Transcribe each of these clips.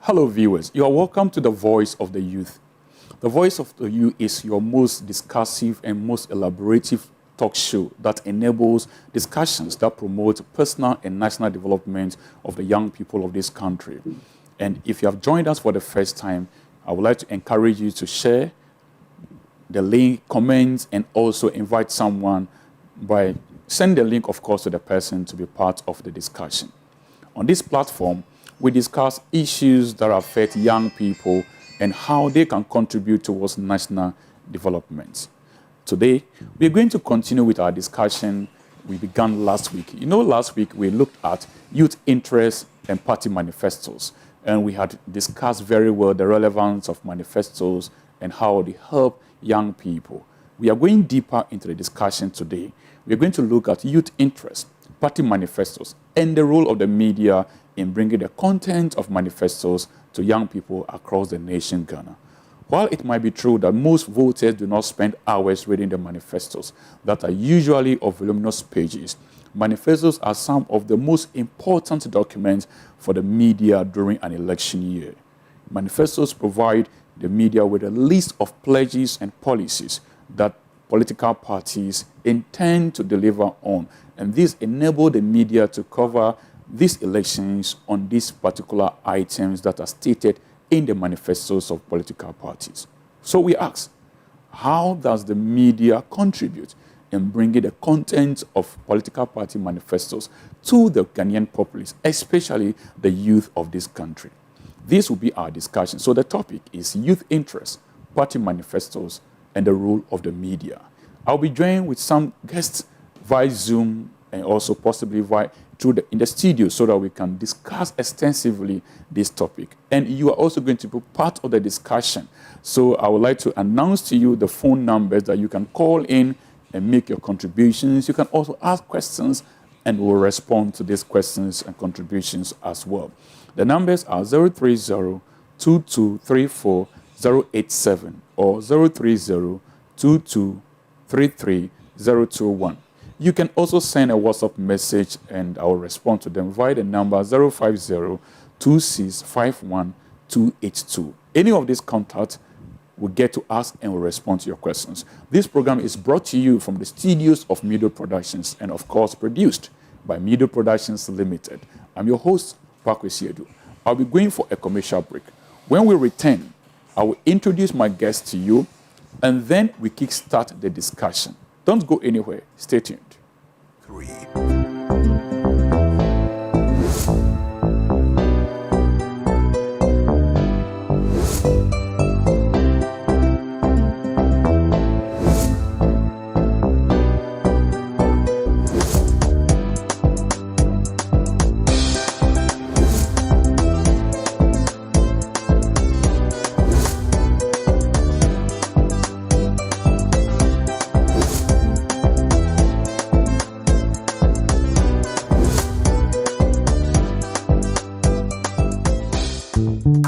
Hello viewers, you are welcome to the Voice of the Youth. The Voice of the Youth is your most discursive and most elaborative talk show that enables discussions that promote personal and national development of the young people of this country. And if you have joined us for the first time, I would like to encourage you to share the link, comment, and also invite someone by sending the link, of course, to the person to be part of the discussion. On this platform, we discuss issues that affect young people and how they can contribute towards national development. Today, we're going to continue with our discussion we began last week. You know, last week we looked at youth interests and party manifestos, and we had discussed very well the relevance of manifestos and how they help young people. We are going deeper into the discussion today. We're going to look at youth interests, party manifestos, and the role of the media in bringing the content of manifestos to young people across the nation, Ghana. While it might be true that most voters do not spend hours reading the manifestos that are usually of voluminous pages, manifestos are some of the most important documents for the media during an election year. Manifestos provide the media with a list of pledges and policies that political parties intend to deliver on, and this enables the media to cover these elections on these particular items that are stated in the manifestos of political parties. So we ask, how does the media contribute in bringing the content of political party manifestos to the Ghanaian populace, especially the youth of this country? This will be our discussion. So the topic is youth interests, party manifestos, and the role of the media. I'll be joined with some guests via Zoom and also possibly in the studio so that we can discuss extensively this topic. And you are also going to be part of the discussion. So I would like to announce to you the phone numbers that you can call in and make your contributions. You can also ask questions and we'll respond to these questions and contributions as well. The numbers are 030-2234-087 or 030-2233-021. You can also send a WhatsApp message and I will respond to them via the number 050-2651-282. Any of these contacts will get to ask and will respond to your questions. This program is brought to you from the studios of Mido Productions and of course produced by Mido Productions Limited. I'm your host, Paa Quecy Adu. I'll be going for a commercial break. When we return, I will introduce my guest to you and then we kickstart the discussion. Don't go anywhere. Stay tuned. 3.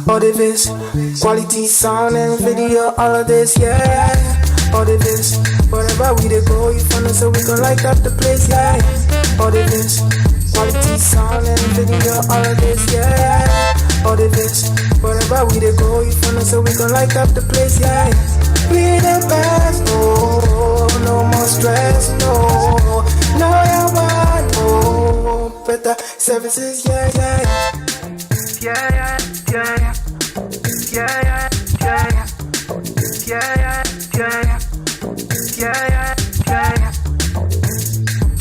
All of this, quality sound and video, all of this, yeah. All of this, wherever we dey go, you find us so we gon' light up the place, yeah. All of this, quality sound and video, all of this, yeah. All of this, wherever we dey go, you find us so we gon' light up the place, yeah. We the best, no, no more stress, no, no, no, better services, yeah, yeah. Yeah, yeah, yeah, yeah, yeah, yeah, yeah, yeah, yeah, yeah.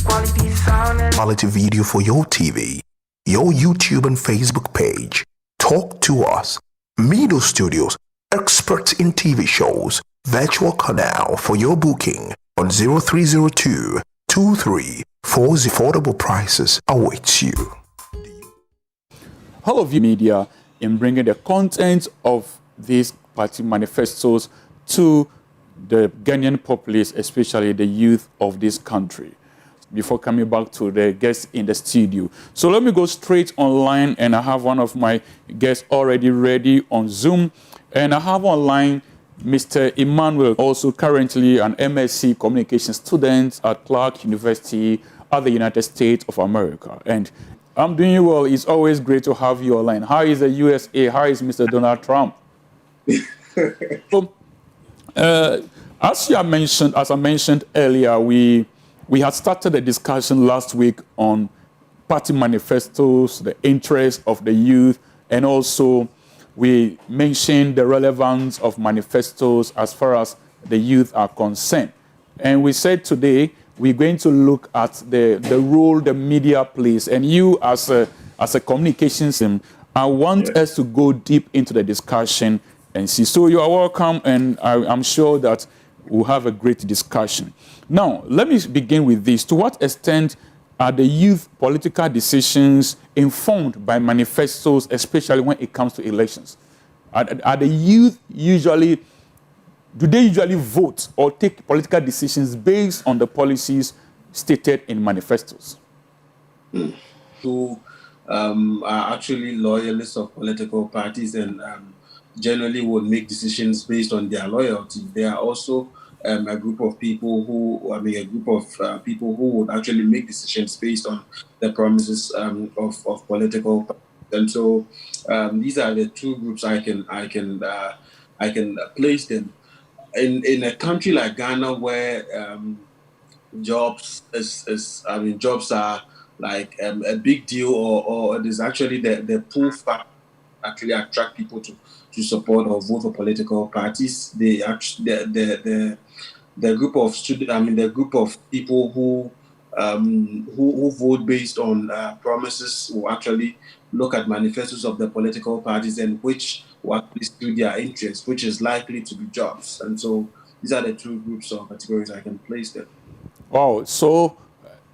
Quality sound and quality video for your TV, your YouTube and Facebook page. Talk to us. Mido Studios, experts in TV shows. Virtual canal for your booking on 0302 23 40. Affordable prices awaits you. Hello, media, in bringing the content of these party manifestos to the Ghanaian populace, especially the youth of this country. Before coming back to the guests in the studio. So let me go straight online, and I have one of my guests already ready on Zoom. And I have online Mr. Emmanuel, also currently an MSc Communication student at Clark University at the United States of America. And I'm doing well. It's always great to have you online. How is the USA? How is Mr. Donald Trump? So, as I mentioned earlier, we had started a discussion last week on party manifestos, the interest of the youth, and also we mentioned the relevance of manifestos as far as the youth are concerned. And we said today we're going to look at the role the media plays. And you, as a communications team, I want us to go deep into the discussion and see. So you are welcome, and I'm sure that we'll have a great discussion. Now, let me begin with this. To what extent are the youth political decisions informed by manifestos, especially when it comes to elections? Are the youth do they usually vote or take political decisions based on the policies stated in manifestos? Who are actually loyalists of political parties and generally would make decisions based on their loyalty. There are also a group of people who would actually make decisions based on the promises of political parties. And so these are the two groups I can place them. In a country like Ghana, where jobs are like a big deal, or it is actually the pull factor actually attract people to support or vote for political parties. The group of the group of people who vote based on promises will actually look at manifestos of the political parties and which will actually suit their interests, which is likely to be jobs. And so these are the two groups of categories I can place them. Wow. So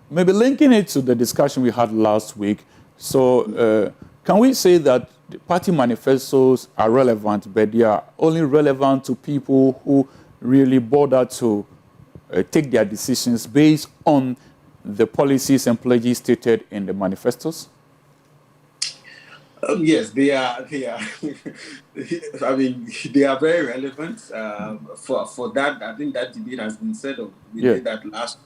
maybe linking it to the discussion we had last week. So can we say that the party manifestos are relevant, but they are only relevant to people who really bother to take their decisions based on the policies and pledges stated in the manifestos? Yes, they are. I mean, they are very relevant. For that, I think that debate has been settled. We did that last.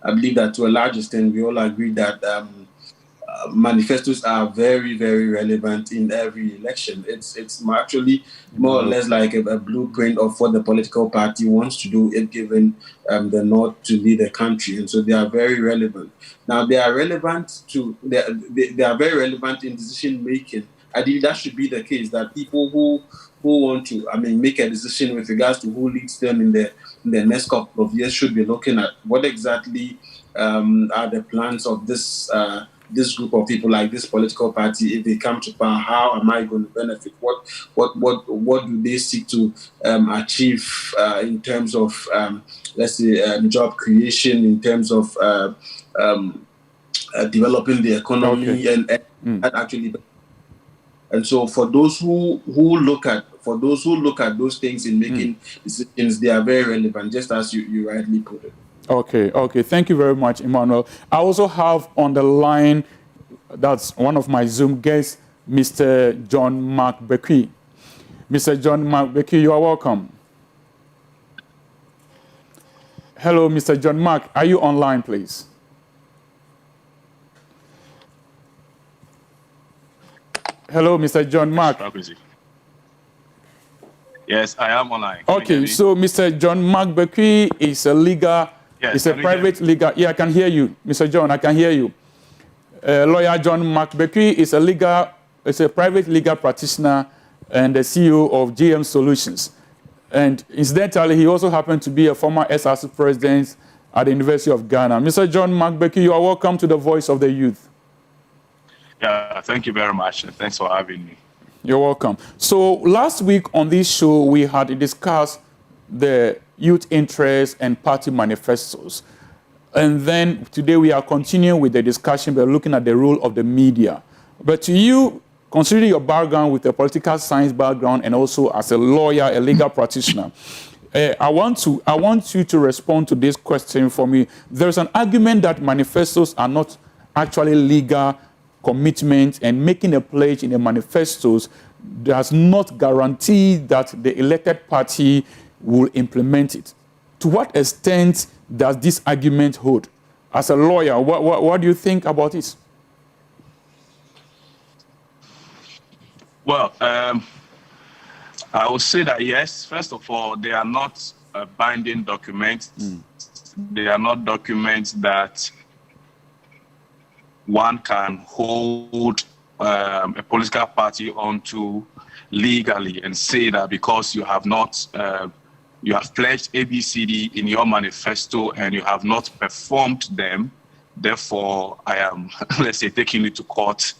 I believe that to a large extent, we all agree that manifestos are very, very relevant in every election. It's actually more or less like a blueprint of what the political party wants to do if given the nod to lead the country, and so they are very relevant. Now they are relevant they are very relevant in decision making. I think that should be the case, that people who want to make a decision with regards to who leads them in the next couple of years should be looking at what exactly are the plans of this group of people, like this political party. If they come to power, how am I going to benefit? What do they seek to achieve in terms of let's say job creation, in terms of developing the economy, and that actually. And so for those who look at those things in making decisions, they are very relevant, just as you rightly put it. Okay. Thank you very much, Emmanuel. I also have on the line, that's one of my Zoom guests, Mr. John Mark Quecy. Mr. John Mark Quecy, you are welcome. Hello, Mr. John Mark. Are you online, please? Hello, Mr. John Mark. Yes, I am online. Okay, so Mr. John Mark Quecy is a legal, it's a private legal. Yeah, I can hear you, Mr. John. I can hear you. Lawyer John Mark Quecy is a private legal practitioner and the CEO of GM Solutions. And incidentally, he also happened to be a former SRC president at the University of Ghana. Mr. John Mark Quecy, you are welcome to the Voice of the Youth. Yeah, thank you very much. Thanks for having me. You're welcome. So last week on this show, we had discussed the youth interest and party manifestos. And then today we are continuing with the discussion. We're looking at the role of the media. But to you, considering your background with a political science background and also as a lawyer, a legal practitioner, I want you to respond to this question for me. There's an argument that manifestos are not actually legal commitment, and making a pledge in the manifestos does not guarantee that the elected party will implement it. To what extent does this argument hold? As a lawyer, what do you think about this? Well, I would say that yes. First of all, they are not binding documents. They are not documents that one can hold a political party onto legally and say that because you have not, you have pledged ABCD in your manifesto and you have not performed them, therefore I am, let's say, taking you to court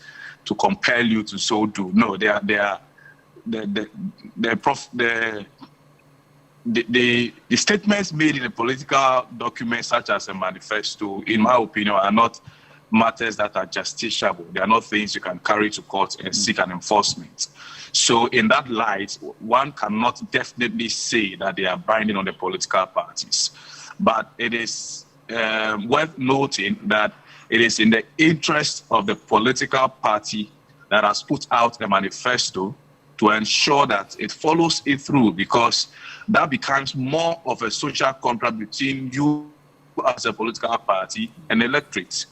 to compel you to so do. No, the statements made in a political document such as a manifesto, in my opinion, are not matters that are justiciable. They are not things you can carry to court and seek an enforcement. So in that light, one cannot definitely say that they are binding on the political parties. But it is worth noting that it is in the interest of the political party that has put out a manifesto to ensure that it follows it through, because that becomes more of a social contract between you as a political party and the electorate.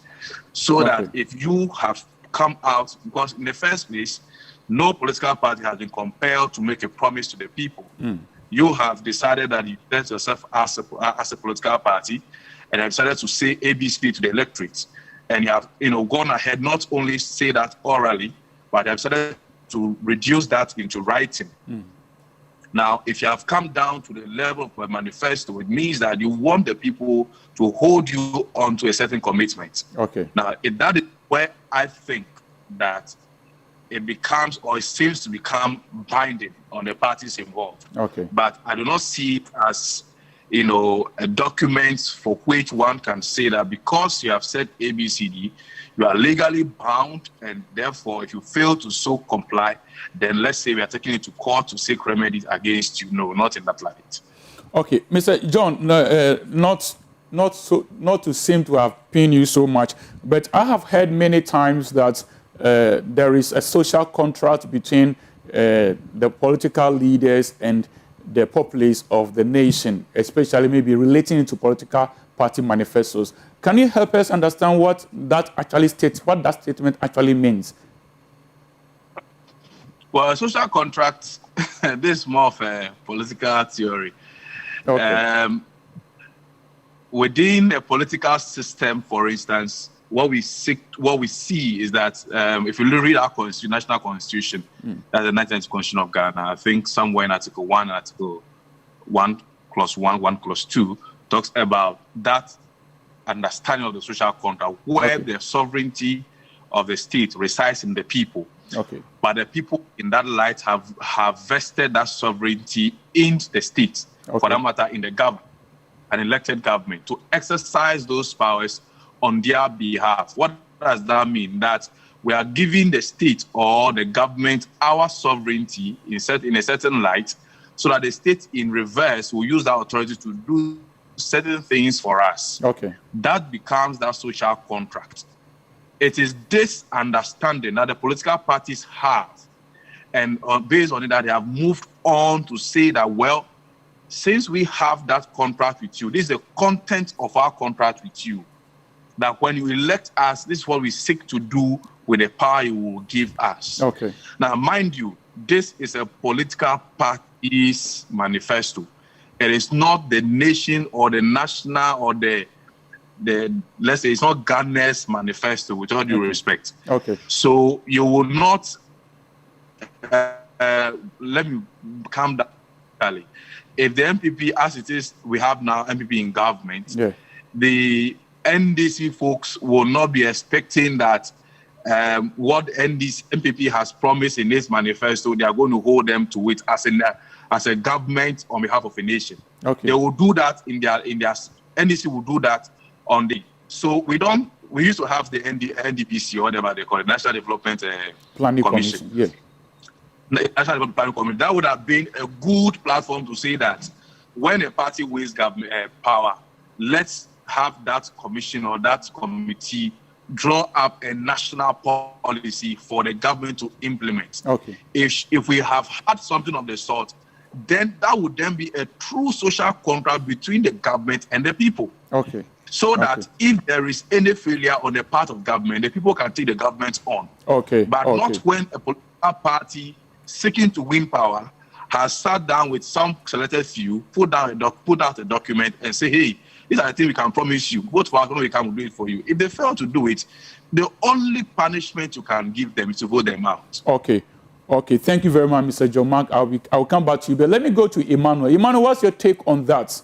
So that if you have come out, because in the first place, no political party has been compelled to make a promise to the people. You have decided that you set yourself as a political party and have decided to say ABC to the electorate. And you have gone ahead, not only say that orally, but have decided to reduce that into writing. Now, if you have come down to the level of a manifesto, it means that you want the people to hold you onto a certain commitment. Now, that is where I think that it becomes, or it seems to become, binding on the parties involved. But I do not see it as, a document for which one can say that because you have said ABCD, you are legally bound, and therefore, if you fail to so comply, then let's say we are taking it to court to seek remedies against you. No, not in that light. Okay, Mr. John, not to seem to have pained you so much, but I have heard many times that there is a social contract between the political leaders and the populace of the nation, especially maybe relating to political party manifestos. Can you help us understand what that actually states, what that statement actually means? Well, a social contract, this is more of a political theory. Within a political system, for instance, what we see is that if you read our national constitution, that's the 19th Constitution of Ghana, I think somewhere in Article 1, Article 1 Clause 1, 1 Clause 2, talks about that understanding of the social contract, where the sovereignty of the state resides in the people. But the people in that light have vested that sovereignty in the state, for that matter, in the government, an elected government, to exercise those powers on their behalf. What does that mean? That we are giving the state or the government our sovereignty in a certain light, so that the state in reverse will use that authority to do certain things for us. That becomes that social contract. It is this understanding that the political parties have, and based on it, that they have moved on to say that, well, since we have that contract with you, this is the content of our contract with you, that when you elect us, this is what we seek to do with the power you will give us. Now, mind you, this is a political party's manifesto. It is not the nation or the national or the let's say, it's not Ghana's manifesto, with all due respect. So you will not, let me calm down. If the MPP, as it is, we have now MPP in government, the NDC folks will not be expecting that what MPP has promised in this manifesto, they are going to hold them to it as a government on behalf of a nation. They will do that in their NDC will do that on the. So we used to have the NDPC, or whatever they call it, National Development Planning Commission. National Development Planning Commission. That would have been a good platform to say that when a party wins government power, let's have that commission or that committee draw up a national policy for the government to implement. If we have had something of the sort, then that would then be a true social contract between the government and the people. So that if there is any failure on the part of government, the people can take the government on. But not when a political party seeking to win power has sat down with some selected few, put out a document and say, hey, these are the things we can promise you. Vote for us, when we can do it for you. If they fail to do it, the only punishment you can give them is to vote them out. Okay. Okay, thank you very much, Mr. John Mark. I'll come back to you, but let me go to Emmanuel. Emmanuel, what's your take on that?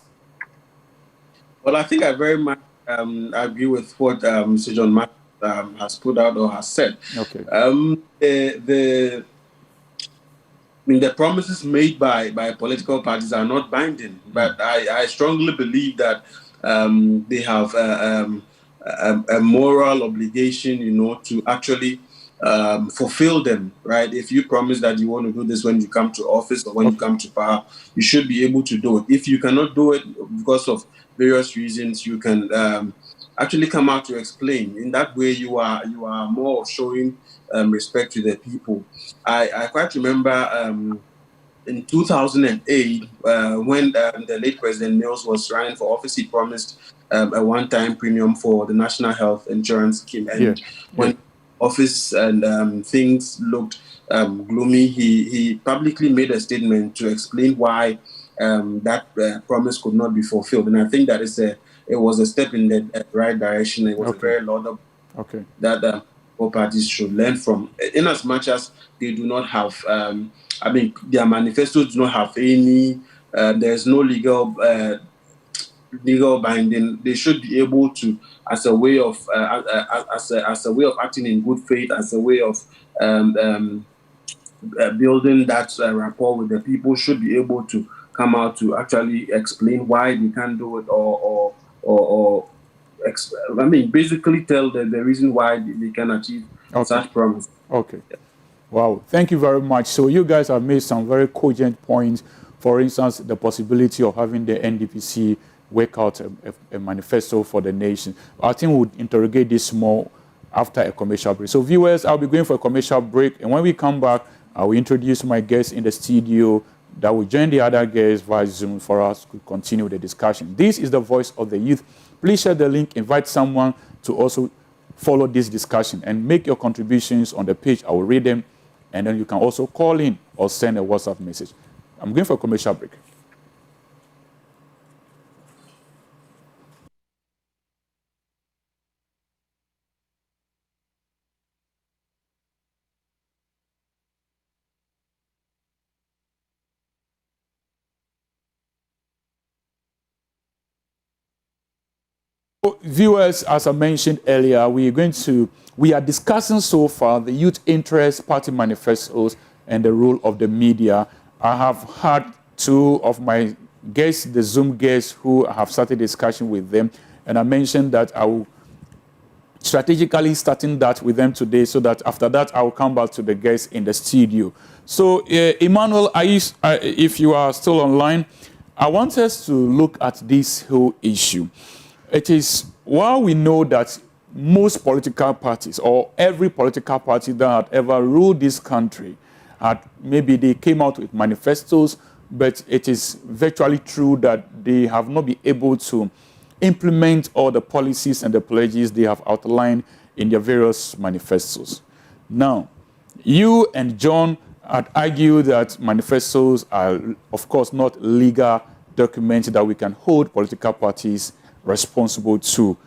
Well, I think I very much agree with what Mr. John Mark has put out or has said. Okay. The promises made by political parties are not binding, but I strongly believe that they have a moral obligation, to actually fulfill them, right? If you promise that you want to do this when you come to office or when you come to power, you should be able to do it. If you cannot do it because of various reasons, you can actually come out to explain. In that way, you are more showing respect to the people. I quite remember in 2008 when the late President Mills was running for office, he promised a one-time premium for the National Health Insurance Scheme. And when office and things looked gloomy, he publicly made a statement to explain why that promise could not be fulfilled. And I think that it was a step in the right direction. It was a very laudable that all parties should learn from. In as much as they do not have, their manifestos do not have any, there's no legal binding. They should be able to, as a way of as a way of acting in good faith, as a way of building that rapport with the people, should be able to come out to actually explain why they can't do it, basically tell the reason why they can achieve such promise. Okay. Wow. Thank you very much. So you guys have made some very cogent points. For instance, the possibility of having the NDPC work out a manifesto for the nation. I think we'll interrogate this more after a commercial break. So viewers, I'll be going for a commercial break. And when we come back, I will introduce my guests in the studio that will join the other guests via Zoom for us to continue the discussion. This is the Voice of the Youth. Please share the link, invite someone to also follow this discussion and make your contributions on the page. I will read them, and then you can also call in or send a WhatsApp message. I'm going for a commercial break. Viewers, as I mentioned earlier, we are discussing so far the youth interest, party manifestos, and the role of the media. I have had two of my guests, the Zoom guests, who have started discussion with them, and I mentioned that I will strategically starting that with them today, so that after that I will come back to the guests in the studio. So, Emmanuel, if you are still online, I want us to look at this whole issue. It is, while we know that most political parties, or every political party that had ever ruled this country, maybe they came out with manifestos, but it is virtually true that they have not been able to implement all the policies and the pledges they have outlined in their various manifestos. Now, you and John had argued that manifestos are, of course, not legal documents that we can hold political parties responsible to.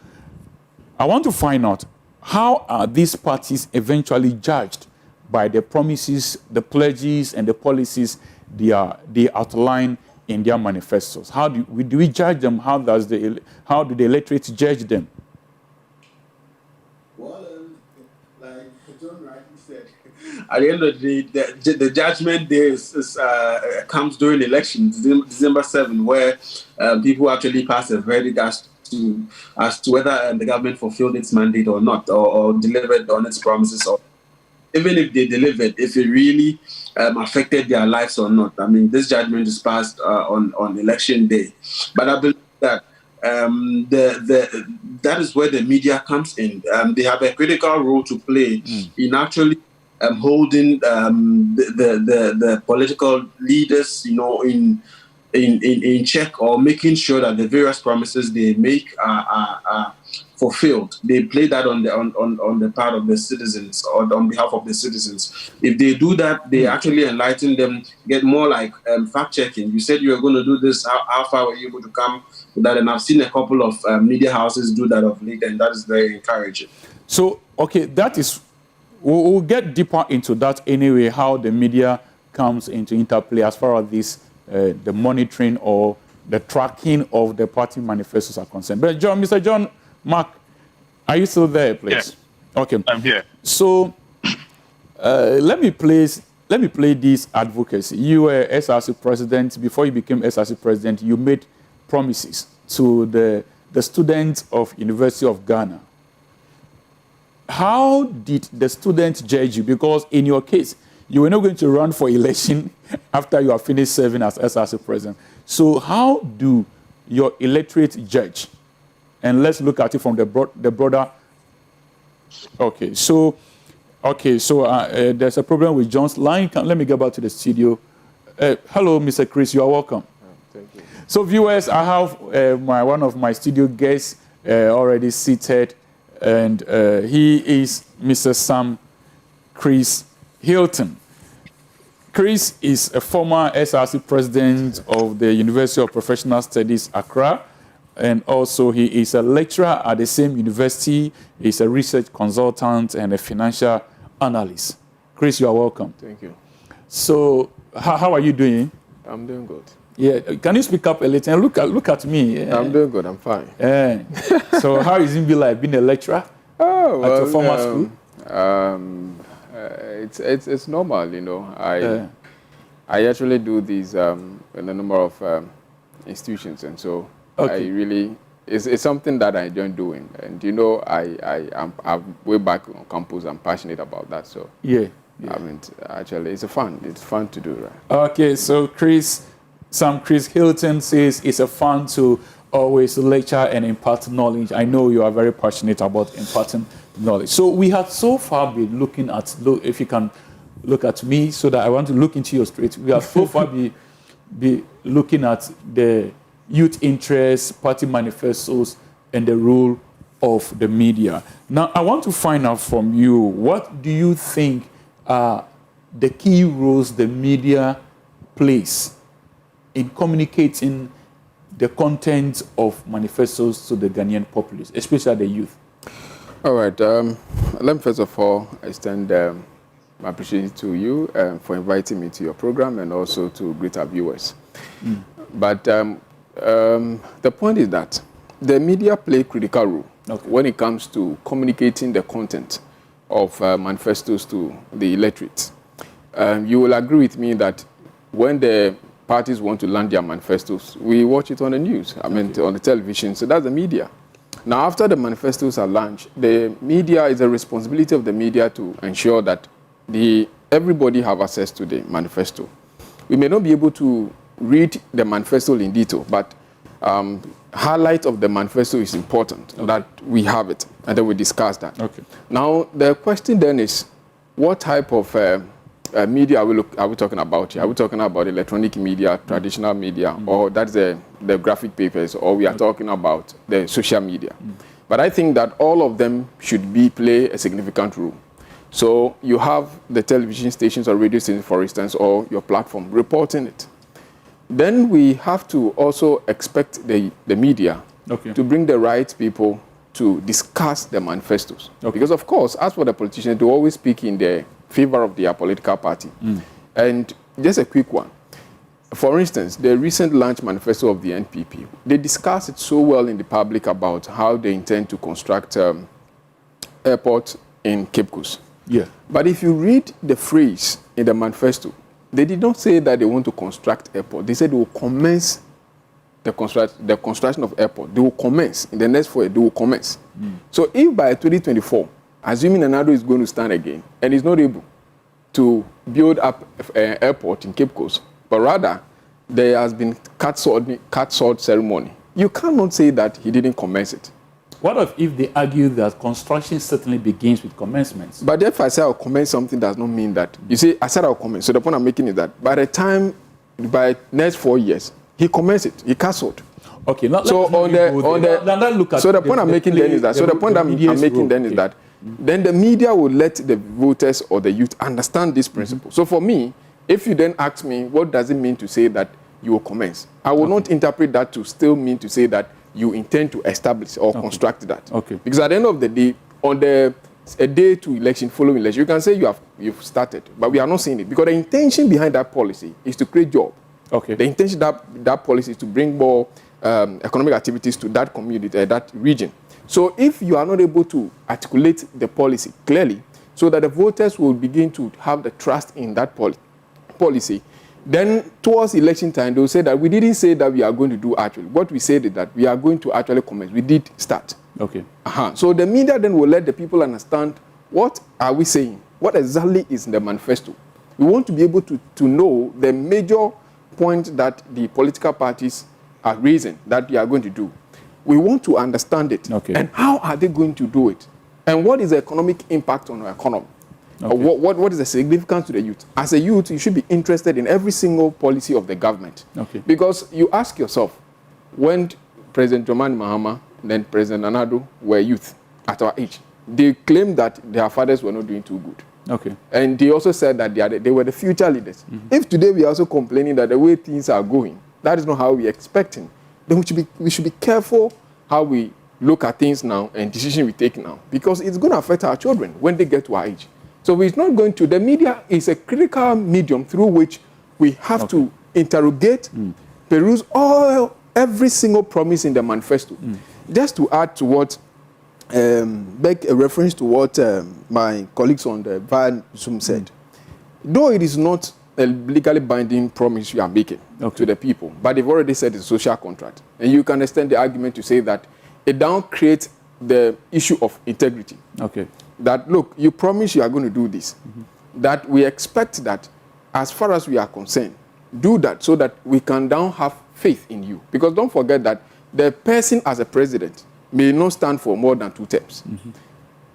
I want to find out, how are these parties eventually judged by the promises, the pledges, and the policies they outline in their manifestos? How do we judge them? How do the electorate judge them? Well, like John rightly said, at the end of the day, the judgment day comes during elections, December 7, where people actually pass a verdict as to whether the government fulfilled its mandate or not, or delivered on its promises, or even if they delivered, if it really affected their lives or not. I mean, this judgment is passed on election day. But I believe that that is where the media comes in. They have a critical role to play in actually holding the political leaders, in check, or making sure that the various promises they make are fulfilled. They play that on the part of the citizens or on behalf of the citizens. If they do that, they actually enlighten them, get more like fact checking. You said you were going to do this. How far were you able to come with that? And I've seen a couple of media houses do that of late, and that is very encouraging. So, okay, that is, we'll get deeper into that anyway, how the media comes into interplay as far as this, the monitoring or the tracking of the party manifestos are concerned. But Mr. John Mark, are you still there, please? Yes. Okay. I'm here. So let me play this advocacy. You were SRC president. Before you became SRC president, you made promises to the students of University of Ghana. How did the students judge you? Because in your case, you were not going to run for election after you have finished serving as SRC president. So how do your electorate judge? And let's look at it from the broader. Okay, so there's a problem with John's line. Let me get back to the studio. Hello, Mr. Chris, you are welcome. Thank you. So viewers, I have one of my studio guests already seated, and he is Mr. Sam Chris Hilton. Chris is a former SRC president of the University of Professional Studies, Accra, and also he is a lecturer at the same university. He's a research consultant and a financial analyst. Chris, you are welcome. Thank you. So, how are you doing? I'm doing good. Yeah, can you speak up a little? And look at me. Yeah. I'm doing good. I'm fine. Yeah. So, how is it be like being a lecturer Oh, well, at your former school? It's normal, you know. I actually do these in a number of institutions, and so Okay. it's something that I enjoy doing. And you know, I'm way back on campus. I'm passionate about that. So Yeah. I mean, actually, it's fun to do, right? Okay, so Sam Chris Hilton says it's a fun to always lecture and impart knowledge. I know you are very passionate about imparting knowledge. So we have so far been looking at, if you can look at me so that I want to look into your straight. We have so far be looking at the youth interests, party manifestos, and the role of the media. Now, I want to find out from you, what do you think are the key roles the media plays in communicating the content of manifestos to the Ghanaian populace, especially the youth? All right. Let me first of all extend my appreciation to you for inviting me to your program and also to greet our viewers. But the point is that the media play a critical role when it comes to communicating the content of manifestos to the electorate. You will agree with me that when the parties want to land their manifestos, we watch it on the news, on the television, so that's the media. Now, after the manifestos are launched, the media is a responsibility of the media to ensure that everybody have access to the manifesto. We may not be able to read the manifesto in detail, but highlight of the manifesto is important, that we have it, and then we discuss that. Okay. Now, the question then is, what type of media are we talking about here? Are we talking about electronic media, traditional media, or that's the graphic papers, or we are talking about the social media? But I think that all of them should play a significant role. So you have the television stations or radio stations, for instance, or your platform reporting it. Then we have to also expect the media to bring the right people to discuss the manifestos. Because, of course, as for the politicians, they always speak in the favor of their political party. And just a quick one. For instance, the recent launch manifesto of the NPP, they discuss it so well in the public about how they intend to construct airport in Cape Coast. Yeah. But if you read the phrase in the manifesto, they did not say that they want to construct airport. They said they will commence the construction of airport. They will commence. In the next 4 years, they will commence. So if by 2024, assuming Nado is going to stand again, and is not able to build up an airport in Cape Coast, but rather there has been cut sword ceremony, you cannot say that he didn't commence it. What if they argue that construction certainly begins with commencement? But if I say I'll commence something does not mean that. You see, I said I'll commence. So the point I'm making is that by next 4 years, he commenced it. He cancelled. Okay. Now, So the point I'm making then is that then the media will let the voters or the youth understand this principle. So for me, if you then ask me, what does it mean to say that you will commence? I will not interpret that to still mean to say that you intend to establish or construct that. Okay. Because at the end of the day, on a day to election, following election, you can say you've started, but we are not seeing it because the intention behind that policy is to create jobs. Okay. The intention that policy is to bring more economic activities to that community, that region. So if you are not able to articulate the policy clearly, so that the voters will begin to have the trust in that policy, then towards election time, they will say that we didn't say that we are going to do actually. What we said is that we are going to actually commence. We did start. Okay. So the media then will let the people understand what are we saying, what exactly is in the manifesto. We want to be able to know the major point that the political parties are raising that they are going to do. We want to understand it. Okay. And how are they going to do it? And what is the economic impact on our economy? Okay. What is the significance to the youth? As a youth, you should be interested in every single policy of the government. Okay. Because you ask yourself, when President Dramani Mahama and then President Nana were youth at our age, they claimed that their fathers were not doing too good. Okay. And they also said that they were the future leaders. Mm-hmm. If today we are also complaining that the way things are going, that is not how we are expecting, then we should be careful how we look at things now and decisions we take now, because it's going to affect our children when they get to our age. So it's not going to, the media is a critical medium through which we have to interrogate, peruse every single promise in the manifesto. Just to add to what, make a reference to what my colleagues on the via Zoom said. Though it is not a legally binding promise you are making to the people, but they've already said it's a social contract. And you can extend the argument to say that it now creates the issue of integrity. Okay. That, look, you promise you are going to do this. That we expect that, as far as we are concerned, do that so that we can now have faith in you. Because don't forget that the person as a president may not stand for more than 2 terms,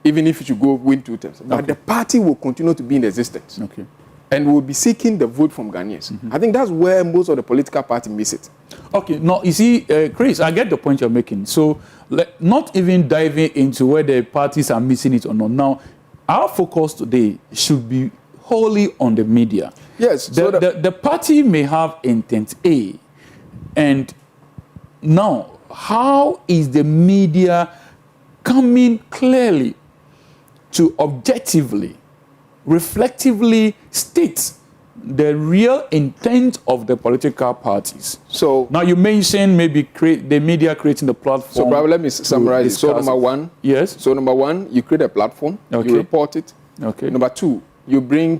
even if you should go win 2 terms. But the party will continue to be in existence. Okay. And will be seeking the vote from Ghanaians. I think that's where most of the political parties miss it. Okay, now, you see, Chris, I get the point you're making. So, not even diving into where the parties are missing it or not. Now, our focus today should be wholly on the media. Yes. The party may have intent A. And now, how is the media coming clearly to objectively, reflectively state the real intent of the political parties? So now you mentioned maybe the media creating the platform. So probably let me summarize. So number one, yes. So number one, you create a platform, you report it. Okay. Number two, you bring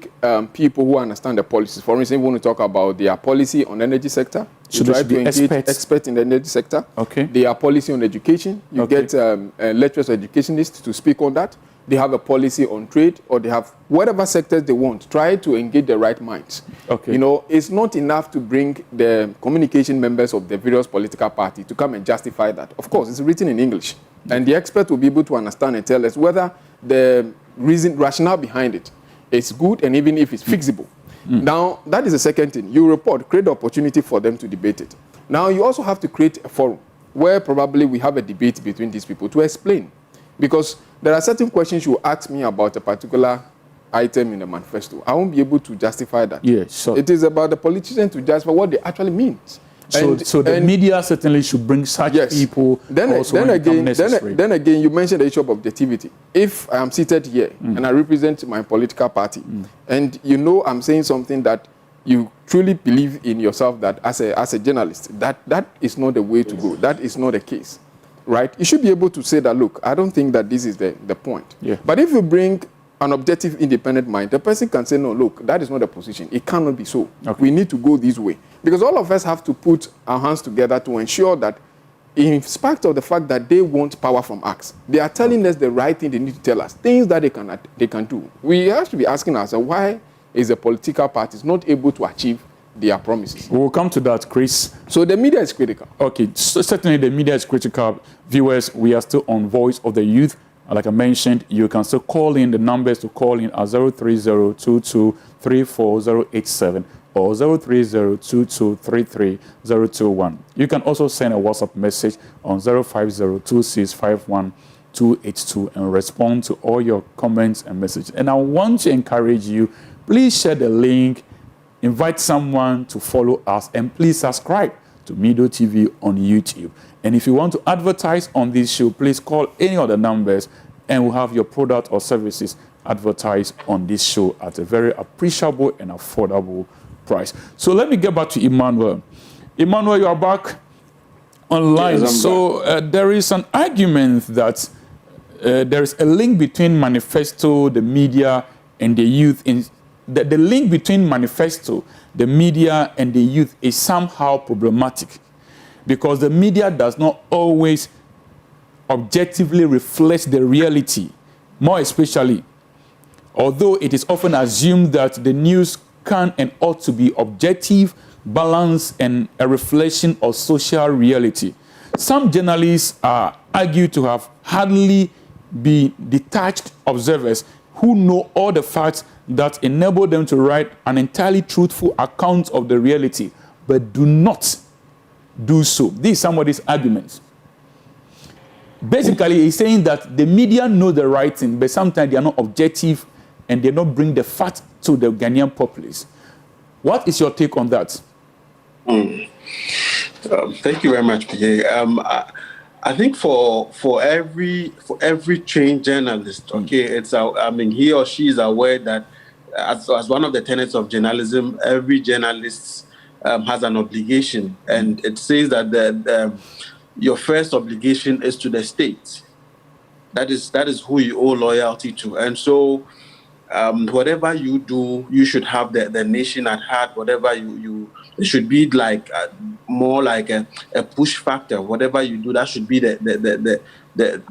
people who understand the policies. For instance, we want to talk about their policy on the energy sector. So you try to engage experts in the energy sector. Okay. Their policy on education. You get lecturers or educationists to speak on that. They have a policy on trade, or they have whatever sectors they want. Try to engage the right minds. Okay. You know, it's not enough to bring the communication members of the various political parties to come and justify that. Of course, it's written in English. And the expert will be able to understand and tell us whether the rationale behind it is good, and even if it's fixable. Now, that is the second thing. You report, create the opportunity for them to debate it. Now, you also have to create a forum where probably we have a debate between these people to explain. Because there are certain questions you ask me about a particular item in the manifesto. I won't be able to justify that. Yes, sure. It is about the politician to justify what they actually mean. So the media certainly should bring such people. Then again, you mentioned the issue of objectivity. If I am seated here and I represent my political party, and you know I'm saying something that you truly believe in yourself, that as a journalist, that is not the way to go. That is not the case. Right? You should be able to say that, look, I don't think that this is the point. Yeah. But if you bring an objective, independent mind, the person can say, no, look, that is not the position. It cannot be so. Okay. We need to go this way. Because all of us have to put our hands together to ensure that, in spite of the fact that they want power from us, they are telling us the right thing they need to tell us, things that they can do. We have to be asking ourselves, why is the political parties not able to achieve their promises? We'll come to that, Chris. So the media is critical. Okay, so certainly the media is critical. Viewers, we are still on Voice of the Youth. Like I mentioned, you can still call in. The numbers to call in are 030-2234-087 or 03022330021. You can also send a WhatsApp message on 05026512282 and respond to all your comments and messages. And I want to encourage you, please share the link, invite someone to follow us, and please subscribe to Mido TV on YouTube. And if you want to advertise on this show, please call any of the numbers and we'll have your product or services advertised on this show at a very appreciable and affordable price. So let me get back to Emmanuel. Emmanuel, you are back online. Yes, so there is an argument that there is a link between Manifesto, the media, and the youth. The link between Manifesto, the media, and the youth is somehow problematic because the media does not always objectively reflect the reality, more especially, although it is often assumed that the news can and ought to be objective, balanced, and a reflection of social reality. Some journalists are argued to have hardly been detached observers who know all the facts that enable them to write an entirely truthful account of the reality, but do not do so. This is somebody's argument. Basically, he's saying that the media know the right thing, but sometimes they are not objective and they don't bring the fact to the Ghanaian populace. What is your take on that? Thank you very much, PA. I think for every trained journalist, okay, he or she is aware that as one of the tenets of journalism, every journalist has an obligation, and it says that your first obligation is to the state. That is who you owe loyalty to, and so whatever you do, you should have the nation at heart. Whatever it should be like more like a push factor. Whatever you do, that should be the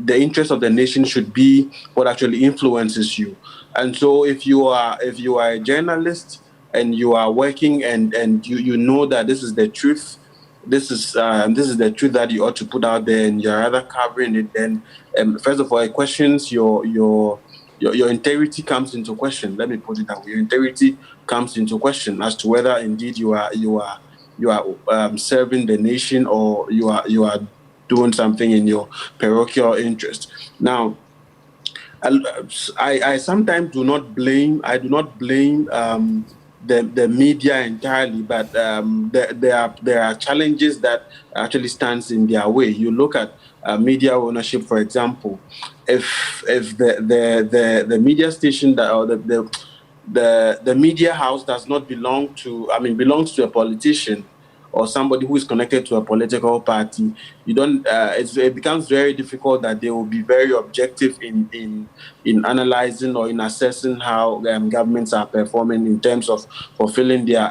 interest of the nation should be what actually influences you. And so if you are a journalist and you are working and you know that this is the truth, this is the truth that you ought to put out there, and you're rather covering it, then first of all, it questions your integrity comes into question. Let me put it that way. Your integrity comes into question as to whether indeed you are serving the nation or you are doing something in your parochial interest. Now, I sometimes do not blame the media entirely, but there are challenges that actually stands in their way. You look at media ownership, for example. If the media station or the media house does not belongs to a politician or somebody who is connected to a political party, it becomes very difficult that they will be very objective in analyzing or in assessing how governments are performing in terms of fulfilling their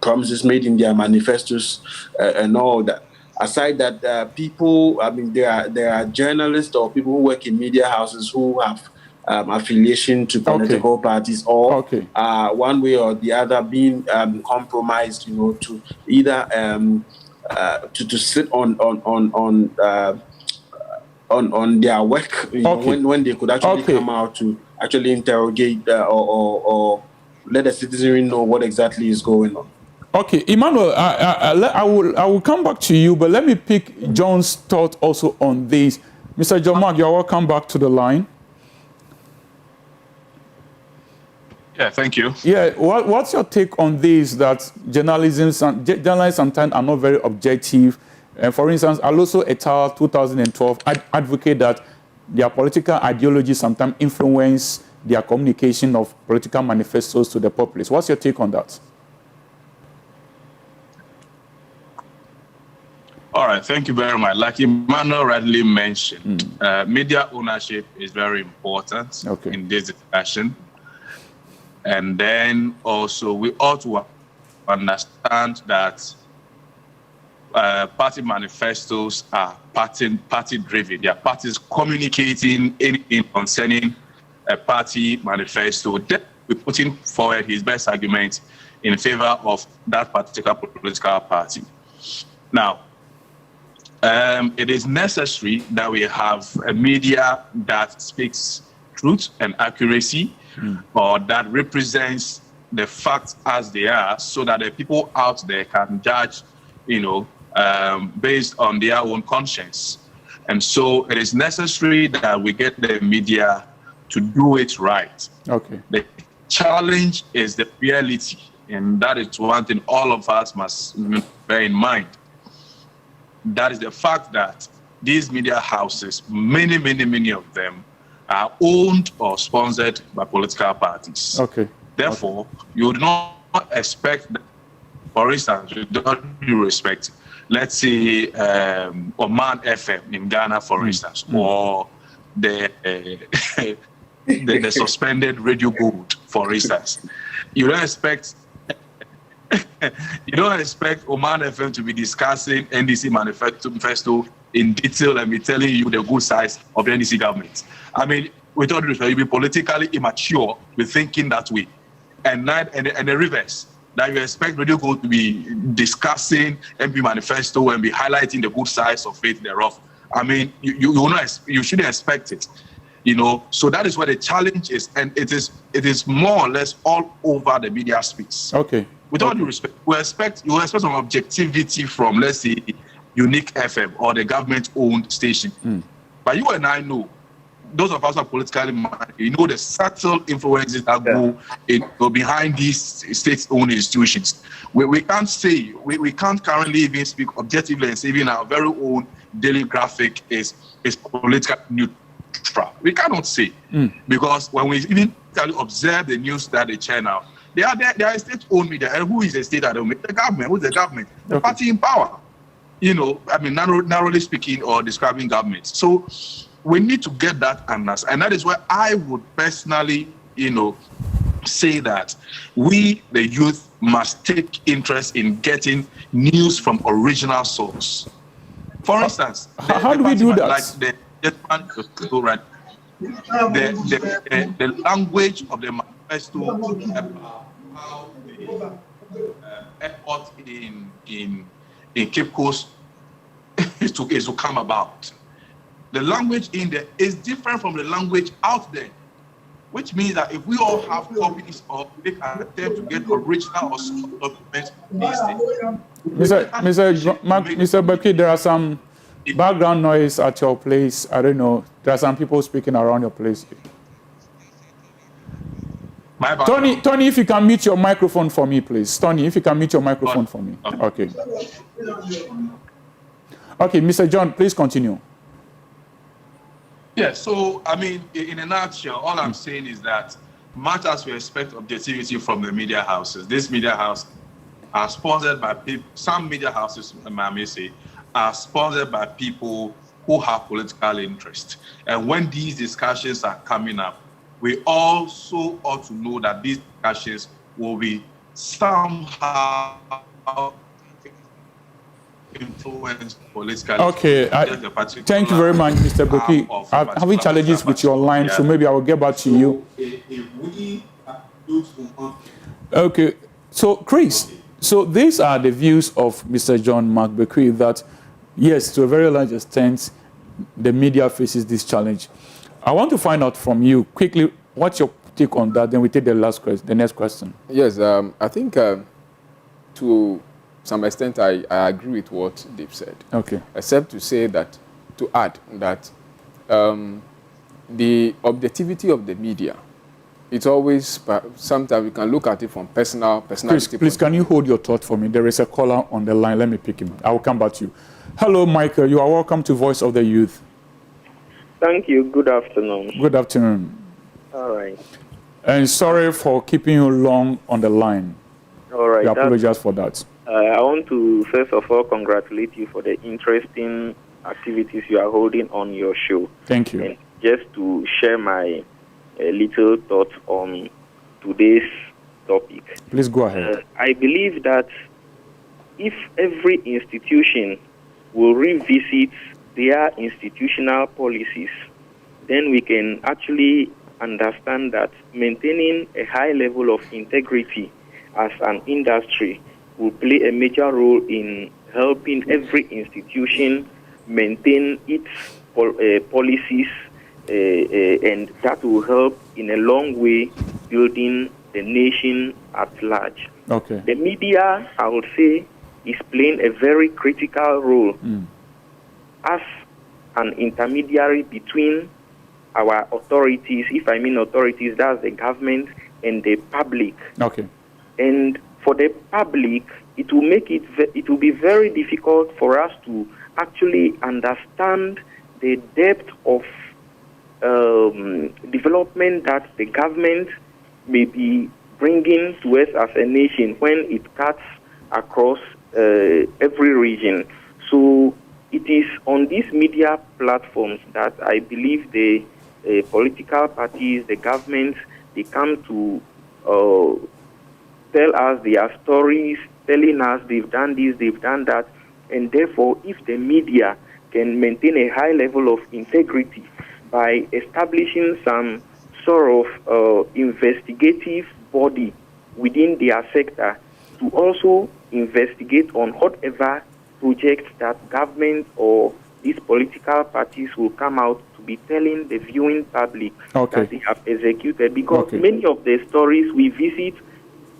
promises made in their manifestos and all that. Aside that, there are journalists or people who work in media houses who have affiliation to political parties, or one way or the other being compromised, to either to sit on their work, when they could actually come out to actually interrogate or let the citizenry know what exactly is going on. Okay, Emmanuel, I will come back to you, but let me pick John's thought also on this. Mr. John Mark, you're welcome back to the line. Yeah, thank you. Yeah, what's your take on this, that journalists sometimes are not very objective? For instance, Aloso et al. 2012 advocate that their political ideology sometimes influence their communication of political manifestos to the populace. What's your take on that? All right, thank you very much. Like Emmanuel rightly mentioned, media ownership is very important in this discussion. And then also we ought to understand that party manifestos are party-driven. They are parties communicating anything concerning a party manifesto. Then we're putting forward his best argument in favor of that particular political party. Now, it is necessary that we have a media that speaks truth and accuracy, or that represents the facts as they are so that the people out there can judge, based on their own conscience. And so it is necessary that we get the media to do it right. Okay. The challenge is the reality, and that is one thing all of us must bear in mind. That is the fact that these media houses, many of them, are owned or sponsored by political parties. Okay. Therefore, you would not expect, for instance, with all due respect, let's say Oman FM in Ghana, for instance, or the suspended Radio Gold, for instance. You don't expect Oman FM to be discussing NDC manifesto in detail and be telling you the good sides of the NDC government. I mean, with all due respect, you'll be politically immature with thinking that way. And the reverse, that you expect Radio Gold to be discussing MP manifesto and be highlighting the good sides of it thereof. I mean, you shouldn't expect it. So that is where the challenge is, and it is more or less all over the media space. Okay. With all due respect, you expect some objectivity from, let's say, Unique FM or the government-owned station. But you and I know, those of us who are politically minded, the subtle influences that go behind these state-owned institutions. We can't say, we can't currently even speak objectively and say even our very own daily graphic is politically neutral. We cannot say, because when we even observe the news that they channel, they are state-owned media. And who is the state that they make? The government. Who's the government? The party in power. Narrowly speaking or describing government. So we need to get that understanding. And that is where I would personally, say that we, the youth, must take interest in getting news from original source. For instance, how do we do that? Like the language of the manifesto about how the airport in Cape Coast is to come about. The language in there is different from the language out there, which means that if we all have copies or make an attempt to get original or source documents, Mr. Baki, there are some background noise at your place. I don't know. There are some people speaking around your place. Tony, if you can mute your microphone for me, please. Tony, if you can mute your microphone for me. Okay. Okay, Mr. John, please continue. Yeah, so, I mean, in a nutshell, all I'm saying is that much as we expect objectivity from the media houses, this media house are sponsored by people, some media houses, I may say, are sponsored by people who have political interest. And when these discussions are coming up, we also ought to know that these discussions will be somehow influenced politically. Okay, thank you very much, Mr. Boki. I'm having challenges with your line, so maybe I will get back to you. Okay, so Chris, so these are the views of Mr. John Mark Bekri that, yes, to a very large extent, the media faces this challenge. I want to find out from you quickly, what's your take on that? Then we take the next question. Yes, I think to some extent I agree with what they've said. Okay. Except to say that, to add that the objectivity of the media, it's always, sometimes we can look at it from personality. Please, can you hold your thought for me? There is a caller on the line. Let me pick him. I will come back to you. Hello, Michael. You are welcome to Voice of the Youth. Thank you. Good afternoon. Good afternoon. All right. And sorry for keeping you long on the line. All right. I apologize for that. I want to, first of all, congratulate you for the interesting activities you are holding on your show. Thank you. And just to share my little thoughts on today's topic. Please go ahead. I believe that if every institution will revisit their institutional policies, then we can actually understand that maintaining a high level of integrity as an industry will play a major role in helping every institution maintain its policies, and that will help in a long way building the nation at large. Okay. The media, I would say, is playing a very critical role as an intermediary between our authorities. If I mean authorities, that's the government and the public. Okay. And for the public, it will be very difficult for us to actually understand the depth of development that the government may be bringing to us as a nation when it cuts across every region. So it is on these media platforms that I believe the political parties, the government, they come to tell us their stories, telling us they've done this, they've done that. And therefore, if the media can maintain a high level of integrity by establishing some sort of investigative body within their sector to also investigate on whatever projects that government or these political parties will come out to be telling the viewing public that they have executed. Because many of the stories we visit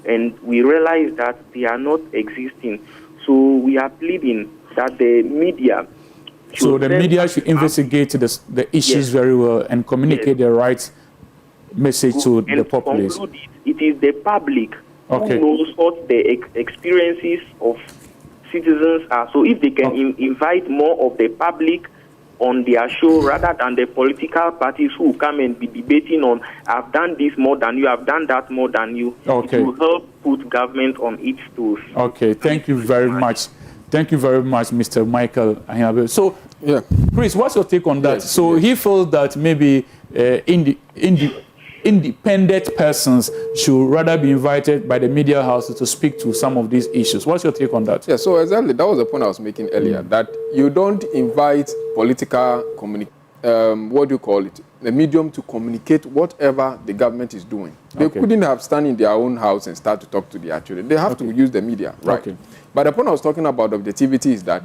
and we realize that they are not existing. So we are pleading that the media should investigate the issues very well and communicate the right message to the populace. It is the public who knows what the experiences of citizens are. So if they can invite more of the public on their show rather than the political parties who come and be debating on, I've done this more than you, I've done that more than you, it will help put government on its toes. Okay, thank you very much. Thank you very much, Mr. Michael Ahinabe. So, Chris, what's your take on that? Yes, so he feels that maybe independent persons should rather be invited by the media houses to speak to some of these issues. What's your take on that? Yeah, so exactly, that was the point I was making earlier, that you don't invite political the medium to communicate whatever the government is doing. They couldn't have stand in their own house and start to talk to their children. They have to use the media, right? But the point I was talking about objectivity is that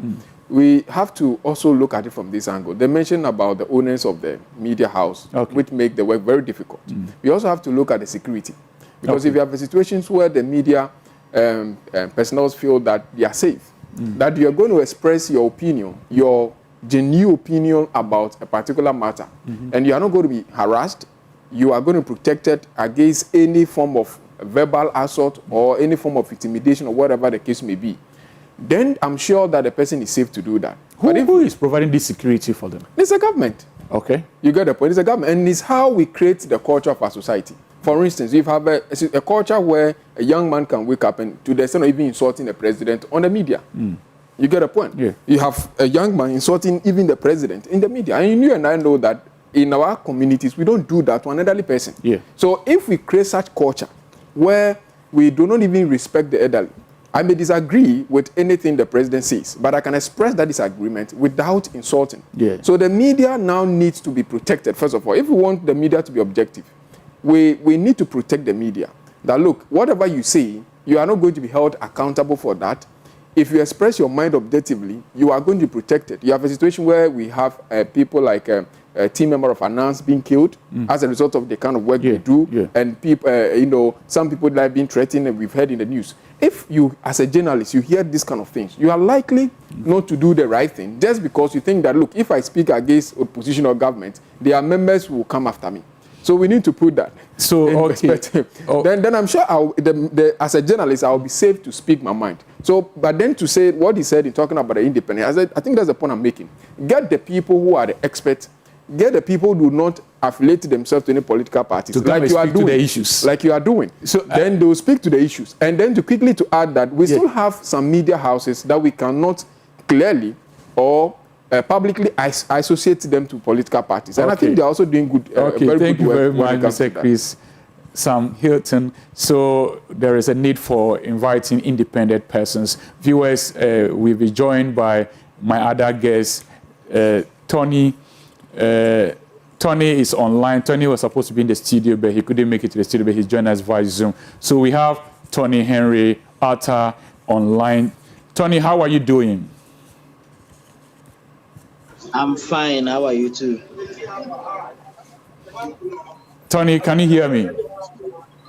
we have to also look at it from this angle. They mentioned about the owners of the media house, which make the work very difficult. We also have to look at the security. Because if you have situations where the media personnel feel that they are safe, that you are going to express your opinion, your genuine opinion about a particular matter, and you are not going to be harassed, you are going to be protected against any form of verbal assault or any form of intimidation or whatever the case may be, then I'm sure that the person is safe to do that. Who is providing this security for them? It's the government. Okay. You get the point. It's the government. And it's how we create the culture of our society. For instance, if you have a culture where a young man can wake up and to the extent of even insulting the president on the media. You get a point? Yeah. You have a young man insulting even the president in the media. And you and I know that in our communities, we don't do that to an elderly person. Yeah. So if we create such culture where we do not even respect the elderly, I may disagree with anything the president says, but I can express that disagreement without insulting. Yeah. So the media now needs to be protected, first of all. If we want the media to be objective, we need to protect the media. That, look, whatever you say, you are not going to be held accountable for that. If you express your mind objectively, you are going to be protected. You have a situation where we have people like a team member of Announce being killed as a result of the kind of work they do, and people, some people that have been threatened, and we've heard in the news. If you, as a journalist, you hear these kind of things, you are likely not to do the right thing just because you think that, look, if I speak against opposition or government, their members will come after me. So we need to put that in perspective. Then I'm sure as a journalist, I'll be safe to speak my mind. So, but then to say what he said in talking about the independent, I think that's the point I'm making. Get the people who are the experts. Get the people who do not affiliate themselves to any political parties, like you are doing. To the issues. Like you are doing. So then they will speak to the issues. And then to quickly to add that we still have some media houses that we cannot clearly or publicly associate them to political parties. And I think they're also doing good. Thank you very much, Mr. Chris Sam Hilton. So there is a need for inviting independent persons. Viewers, we'll be joined by my other guest, Tony. Tony is online. Tony was supposed to be in the studio, but he couldn't make it to the studio, but he's joined us via Zoom. So we have Tony Henry Arthur online. Tony, how are you doing? I'm fine. How are you too? Tony, can you hear me?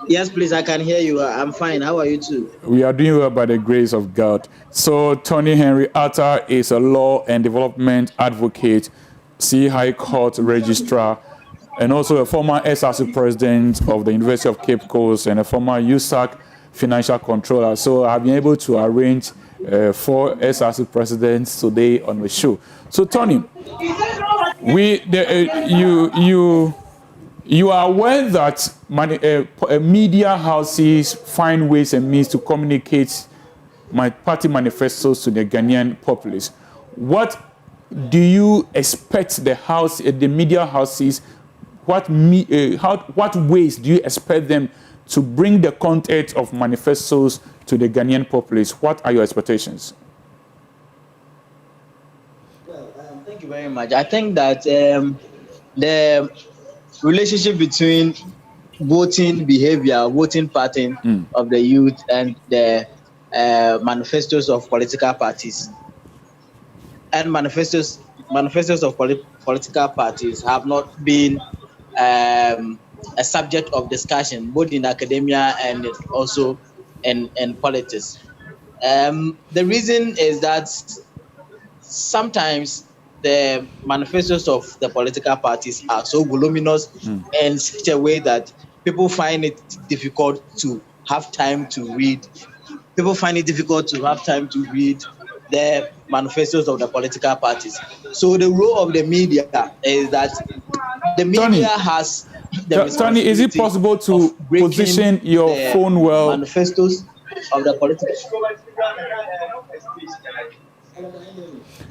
Yes, please, I can hear you. I'm fine. How are you too? We are doing well by the grace of God. So Tony Henry Atta is a law and development advocate, C High Court registrar, and also a former SRC president of the University of Cape Coast and a former USAC financial controller. So I've been able to arrange 4 SRC presidents today on the show. So Tony, you are aware that media houses find ways and means to communicate my party manifestos to the Ghanaian populace. What do you expect the media houses? What ways do you expect them to bring the content of manifestos to the Ghanaian populace? What are your expectations? Well, thank you very much. I think that the relationship between voting behavior, voting pattern of the youth and the manifestos of political parties and manifestos of political parties have not been a subject of discussion both in academia and also in politics. The reason is that sometimes the manifestos of the political parties are so voluminous in such a way that people find it difficult to have time to read. People find it difficult to have time to read the manifestos of the political parties. So the role of the media is that the media has the responsibility. Tony, is it possible to position your phone well? Manifestos of the political.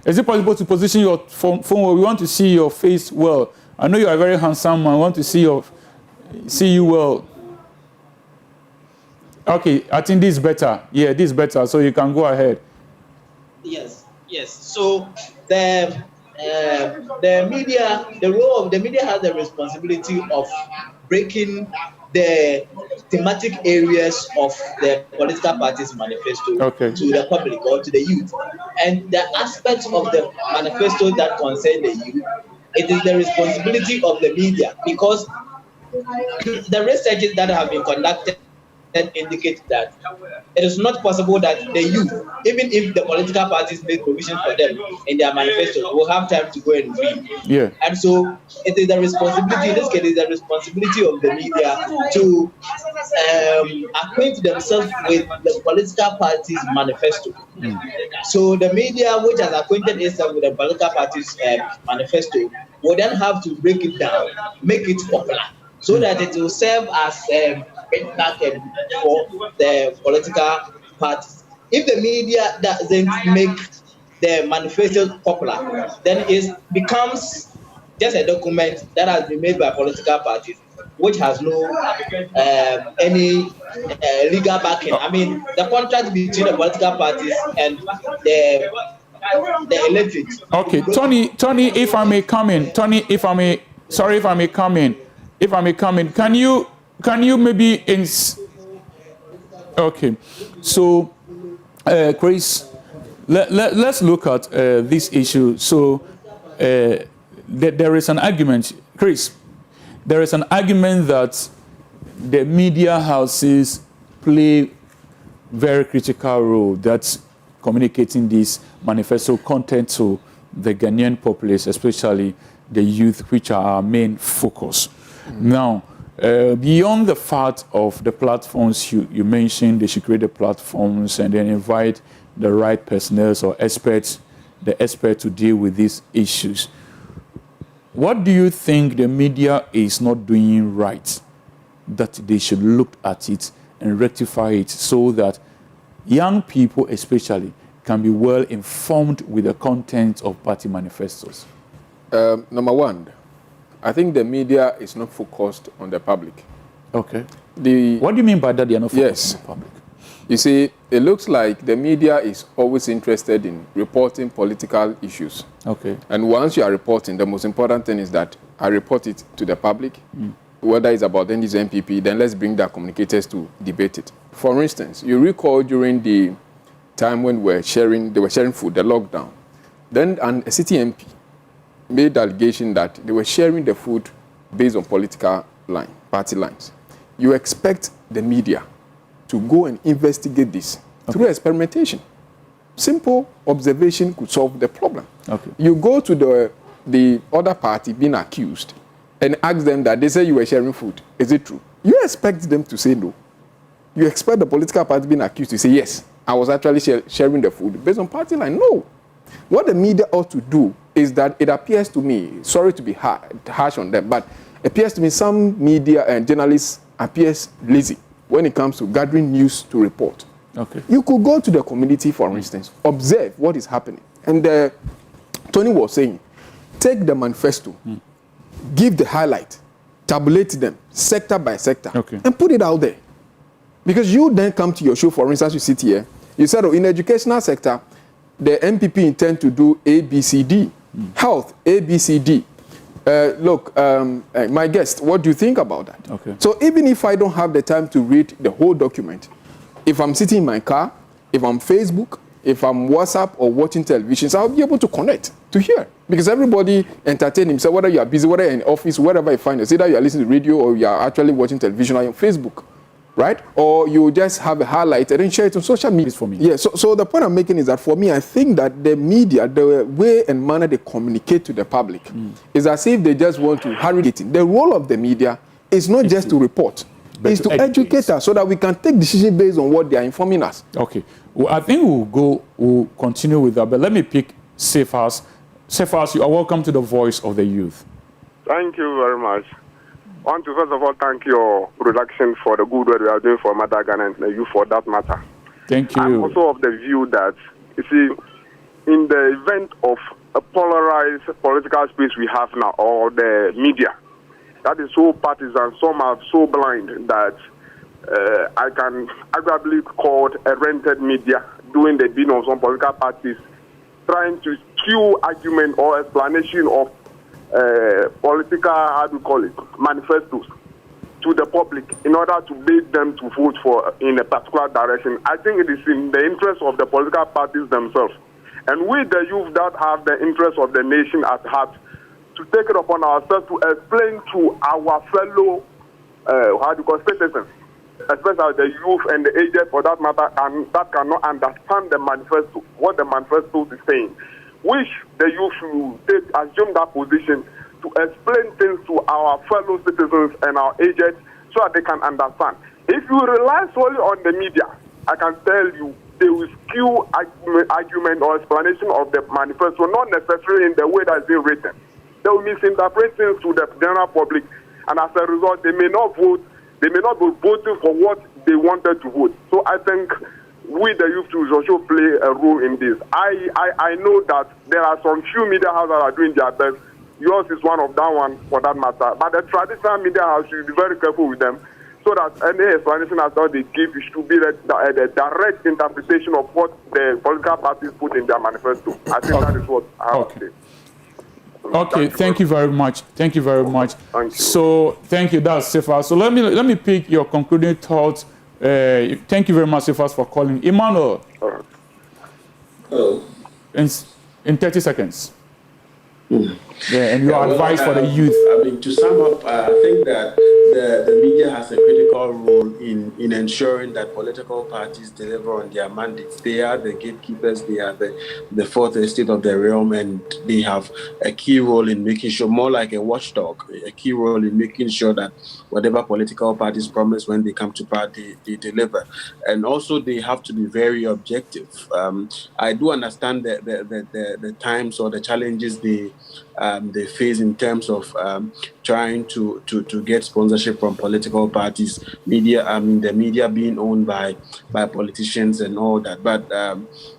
Is it possible to position your phone well? We want to see your face well. I know you are a very handsome man. I want to see you well. Okay, I think this is better. Yeah, this is better. So you can go ahead. Yes. So the media, the role of the media has the responsibility of breaking the thematic areas of the political parties manifesto to the public or to the youth. And the aspects of the manifesto that concern the youth, it is the responsibility of the media, because the researches that have been conducted indicate that it is not possible that the youth, even if the political parties make provision for them in their manifesto, will have time to go and read. Yeah. And so it is the responsibility, in this case, it is the responsibility of the media to acquaint themselves with the political parties manifesto. So the media, which has acquainted itself with the political parties manifesto, will then have to break it down, make it popular, so that it will serve as benchmark for the political parties. If the media doesn't make the manifesto popular, then it becomes just a document that has been made by political parties, which has no any legal backing. I mean, the contract between the political parties and the electorate. Okay, Tony, if I may come in. Tony, if I may come in. Can you maybe okay, so Chris, let's look at this issue. So there is an argument, Chris, there is an argument that the media houses play very critical role that's communicating this manifesto content to the Ghanaian populace, especially the youth, which are our main focus. Now, beyond the fact of the platforms you mentioned, they should create the platforms and then invite the right personnel or experts to deal with these issues. What do you think the media is not doing right, that they should look at it and rectify it so that young people especially can be well informed with the content of party manifestos? Number one, I think the media is not focused on the public. Okay. What do you mean by that they are not focused on the public? You see, it looks like the media is always interested in reporting political issues. Okay. And once you are reporting, the most important thing is that I report it to the public. Whether it's about this MPP, then let's bring the communicators to debate it. For instance, you recall during the time when they were sharing food, the lockdown, then a city MP made the allegation that they were sharing the food based on political party lines. you expect the media to go and investigate this through experimentation. Simple observation could solve the problem. Okay. You go to the other party being accused and ask them that they say you were sharing food. Is it true? You expect them to say no. You expect the political party being accused to say, yes, I was actually sharing the food based on party line. No. What the media ought to do is that it appears to me, sorry to be harsh on them, but it appears to me some media and journalists appears lazy when it comes to gathering news to report. Okay. You could go to the community, for instance, observe what is happening. And Tony was saying, take the manifesto, give the highlight, tabulate them sector by sector, and put it out there. Because you then come to your show, for instance, you sit here, you said, in the educational sector, the MPP intend to do A, B, C, D. Health, A, B, C, D. Look, my guest, what do you think about that? Okay. So even if I don't have the time to read the whole document, if I'm sitting in my car, if I'm Facebook, if I'm WhatsApp or watching television, so I'll be able to connect, to hear. Because everybody entertain himself, whether you are busy, whether you're in office, wherever you find yourself, either you are listening to radio or you are actually watching television or on Facebook, right? Or you just have a highlight and then share it on social media. For me. Yeah, so the point I'm making is that for me, I think that the media, the way and manner they communicate to the public is as if they just want to hurry it in. The role of the media is not just to report, it's to educate us so that we can take decisions based on what they are informing us. Okay. Well, I think we'll continue with that, but let me pick Safe House. Safe House, you are welcome to the Voice of the Youth. Thank you very much. I want to first of all thank your production for the good work we are doing for Mother Ghana and the youth for that matter. Thank you. I'm also of the view that, you see, in the event of a polarized political space we have now, or the media, that is so partisan, some are so blind that I can arguably call a rented media doing the bidding of some political parties, trying to skew argument or explanation of political, how do you call it, manifestos to the public in order to bait them to vote for in a particular direction. I think it is in the interest of the political parties themselves. And we, the youth that have the interest of the nation at heart, to take it upon ourselves to explain to our fellow, citizens, especially the youth and the aged for that matter, and that cannot understand the manifesto, what the manifesto is saying. Which the youth should assume that position to explain things to our fellow citizens and our agents so that they can understand. If you rely solely on the media, I can tell you they will skew argument or explanation of the manifesto, not necessarily in the way that it's been written. They will misinterpret things to the general public, and as a result, they may not vote. They may not be voting for what they wanted to vote. So I think we, the youth, should also play a role in this. I know that there are some few media houses that are doing their best. Yours is one of that one, for that matter. But the traditional media house should be very careful with them, so that any explanation as well they give should be the direct interpretation of what the political parties put in their manifesto. I think that is what I have to say. Okay, thank you very much. Thank you very much. Thank you. So, thank you. That's Safe. So let me pick your concluding thoughts. Thank you very much, Safe, for calling. Emmanuel. Hello. In 30 seconds. Yeah, and your advice for the youth. I mean, to sum up, I think that the media has a critical role in ensuring that political parties deliver on their mandates. They are the gatekeepers, they are the fourth estate of the realm, and they have a key role in making sure, more like a watchdog, a key role in making sure that whatever political parties promise when they come to power, they deliver. And also they have to be very objective. I do understand the times or the challenges they face in terms of trying to get sponsorship from political parties, the media being owned by politicians and all that. But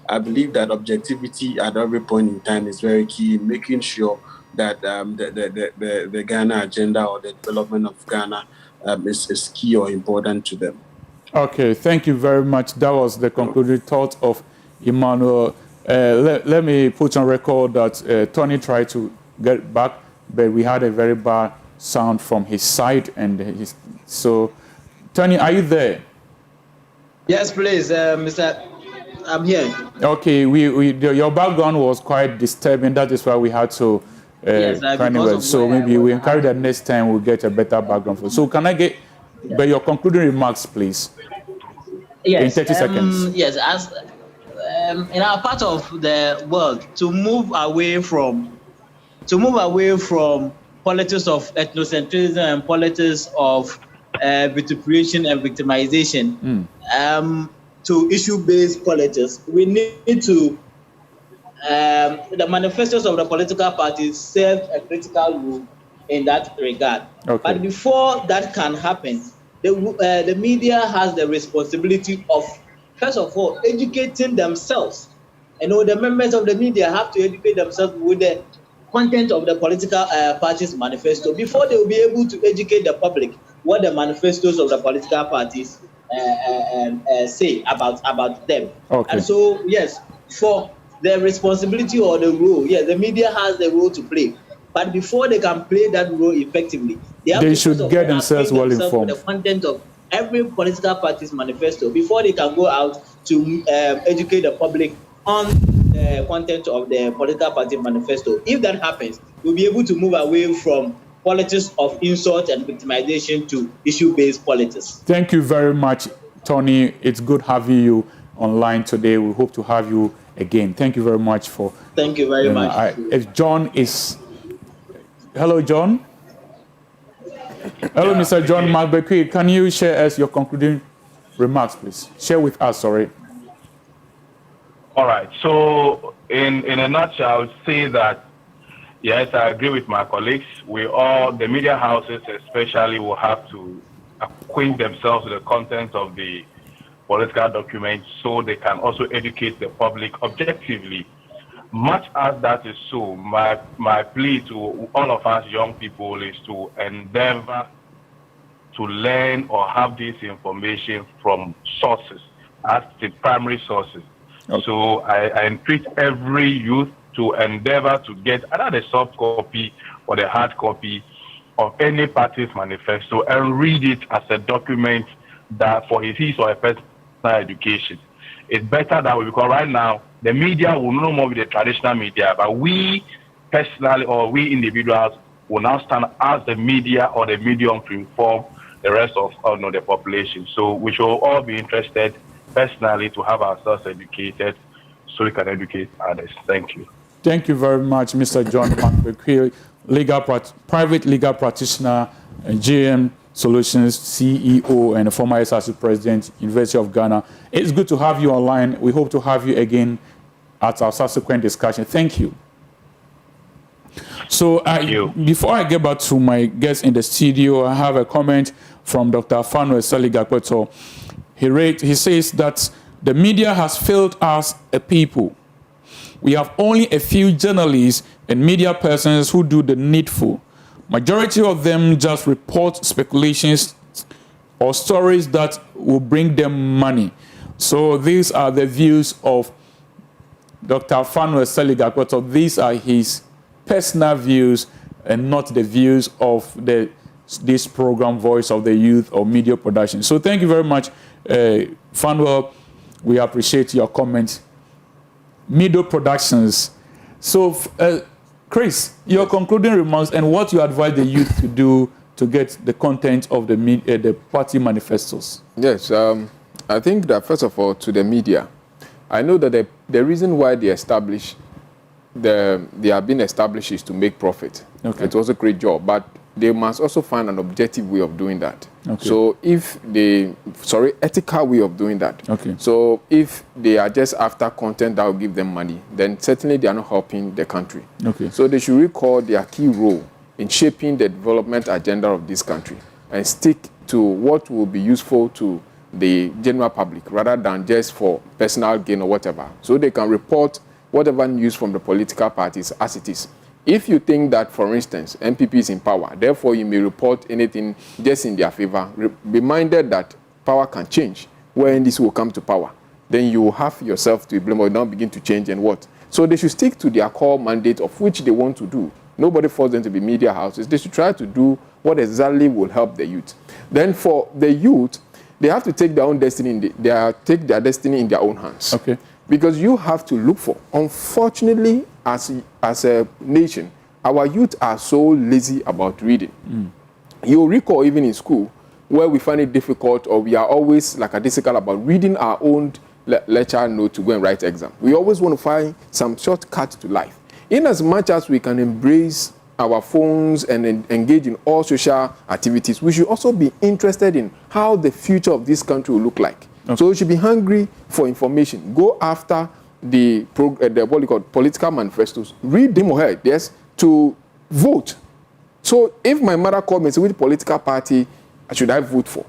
I believe that objectivity at every point in time is very key in making sure that the Ghana agenda or the development of Ghana is key or important to them. Okay, thank you very much. That was the concluding thought of Emmanuel. Let me put on record that Tony tried to get back, but we had a very bad sound from his side, and so Tony, are you there? Yes, please, Mr. I'm here. Okay, your background was quite disturbing. That is why we had to so maybe we encourage that next time we'll get a better background for. So can I get But your concluding remarks, please. Yes. In 30 seconds. Yes, as in our part of the world, to move away from politics of ethnocentrism and politics of vituperation and victimization to issue-based politics, we need to the manifestos of the political parties serve a critical role in that regard. Okay. But before that can happen, the media has the responsibility of, first of all, educating themselves. You know, the members of the media have to educate themselves with the content of the political parties' manifesto before they will be able to educate the public what the manifestos of the political parties say about them. Okay. And so, yes, for the responsibility or the role, yes, the media has the role to play. But before they can play that role effectively, they should get themselves well informed. With the content of every political party's manifesto before they can go out to educate the public on the content of the political party manifesto. If that happens, we'll be able to move away from politics of insult and victimization to issue-based politics. Thank you very much, Tony. It's good having you online today. We hope to have you again. Thank you very much for... Thank you very much. If John is... Hello, John. Hello, Mr. John McBequey. Can you share us your concluding remarks, please? Share with us, sorry. All right. So, in a nutshell, I would say that, yes, I agree with my colleagues. The media houses especially, will have to acquaint themselves with the content of the political documents so they can also educate the public objectively. Much as that is so, my plea to all of us young people is to endeavor to learn or have this information from sources, as the primary sources. Okay. So I entreat every youth to endeavor to get either the soft copy or the hard copy of any party's manifesto and read it as a document that for his or her personal education. It's better that way, because right now the media will no more be the traditional media, but we personally or we individuals will now stand as the media or the medium to inform the rest of the population. So we should all be interested personally to have ourselves educated so we can educate others. Thank you. Thank you very much, Mr. John McBequey, private legal practitioner, GM Solutions CEO and a former SRC President, University of Ghana. It's good to have you online. We hope to have you again at our subsequent discussion. Thank you. So before I get back to my guests in the studio, I have a comment from Dr. Afano Eseli Gakweto. He says that the media has failed us a people. We have only a few journalists and media persons who do the needful. Majority of them just report speculations or stories that will bring them money. So these are the views of Dr. Afano Eseli Gakweto. These are his personal views and not the views of this program, Voice of the Youth or Media Production. So thank you very much, Fanuel. We appreciate your comments. Mido Productions. So, Chris, your concluding remarks and what you advise the youth to do to get the content of the party manifestos. Yes, I think that first of all, to the media, I know that the reason why they have been established is to make profit. Okay. It was a great job, but they must also find an objective way of doing that. Okay. So ethical way of doing that. Okay. So if they are just after content that will give them money, then certainly they are not helping the country. Okay. So they should recall their key role in shaping the development agenda of this country and stick to what will be useful to the general public rather than just for personal gain or whatever. So they can report whatever news from the political parties as it is. If you think that, for instance, MPP is in power, therefore you may report anything just in their favor, be minded that power can change. When this will come to power, then you will have yourself to be blamed or now begin to change and what. So they should stick to their core mandate of which they want to do. Nobody forced them to be media houses. They should try to do what exactly will help the youth. Then for the youth, they have to take their own destiny, take their destiny in their own hands. Okay. Because you have to look for, unfortunately, as a nation, our youth are so lazy about reading. You recall even in school, where we find it difficult, or we are always lackadaisical about reading our own lecture note to go and write exam. We always want to find some shortcut to life. In as much as we can embrace our phones and engage in all social activities, we should also be interested in how the future of this country will look like. Okay. So we should be hungry for information. Go after the what you call political manifestos. Read them or her, yes, to vote. So if my mother called me and said, which political party should I vote for?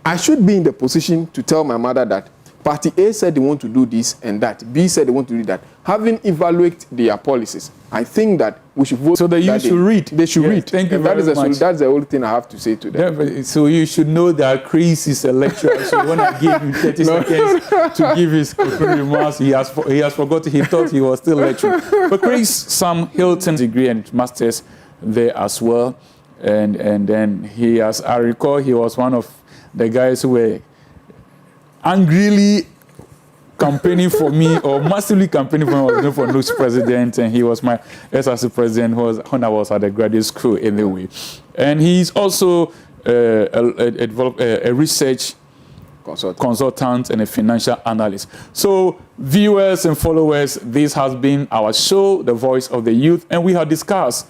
I should be in the position to tell my mother that Party A said they want to do this and that. B said they want to do that. Having evaluated their policies, I think that we should vote. So the youth should read. They should read. Thank you very much. That's the only thing I have to say to them. Yeah, so you should know that Chris is a lecturer. So when I gave him 30 seconds to give his opening remarks, he has forgotten. He thought he was still lecturing. But Chris, Sam Hilton's degree and master's there as well. And then he has, I recall, he was one of the guys who were angrily campaigning for me, or massively campaigning for me. I was going for Luke's president, and he was my SRC president when I was at the graduate school anyway. And he's also a research consultant and a financial analyst. So viewers and followers, this has been our show, The Voice of the Youth, and we have discussed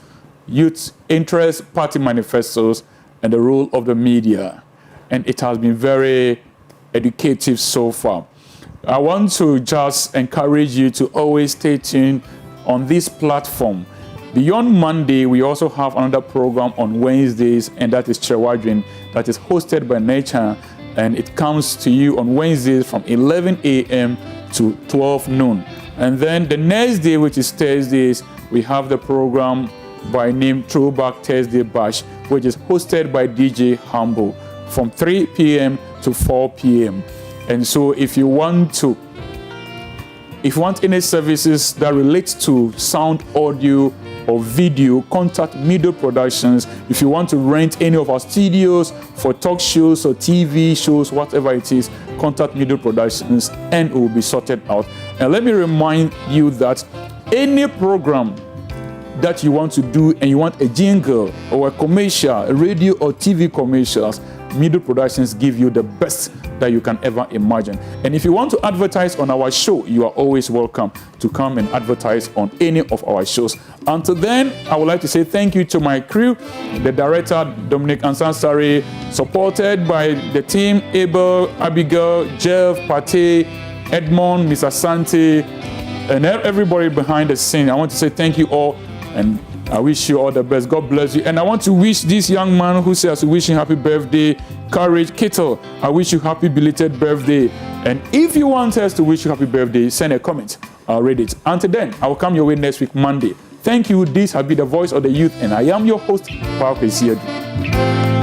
youth interest, party manifestos, and the role of the media. And it has been very educative so far. I want to just encourage you to always stay tuned on this platform. Beyond Monday, we also have another program on Wednesdays, and that is Chewadwin, that is hosted by Nature, and it comes to you on Wednesdays from 11 a.m. to 12 noon. And then the next day, which is Thursdays, we have the program by name Throwback Thursday Bash, which is hosted by DJ Humble from 3 p.m. to 4 p.m. And so if you want any services that relate to sound, audio, or video, contact Mido Productions. If you want to rent any of our studios for talk shows or TV shows, whatever it is, contact Mido Productions and it will be sorted out. And let me remind you that any program that you want to do and you want a jingle or a commercial, a radio or TV commercials, Mido Productions give you the best that you can ever imagine. And if you want to advertise on our show, you are always welcome to come and advertise on any of our shows. Until then, I would like to say thank you to my crew, the director, Dominic Ansansari, supported by the team, Abel, Abigail, Jeff, Pate, Edmond, Mr. Sante, and everybody behind the scene. I want to say thank you all, and I wish you all the best. God bless you. And I want to wish this young man who says wishing happy birthday, Courage Kittle, I wish you happy belated birthday. And if you want us to wish you happy birthday, send a comment. I'll read it. Until then, I will come your way next week, Monday. Thank you. This has been The Voice of the Youth, and I am your host, Paa Quecy Adu.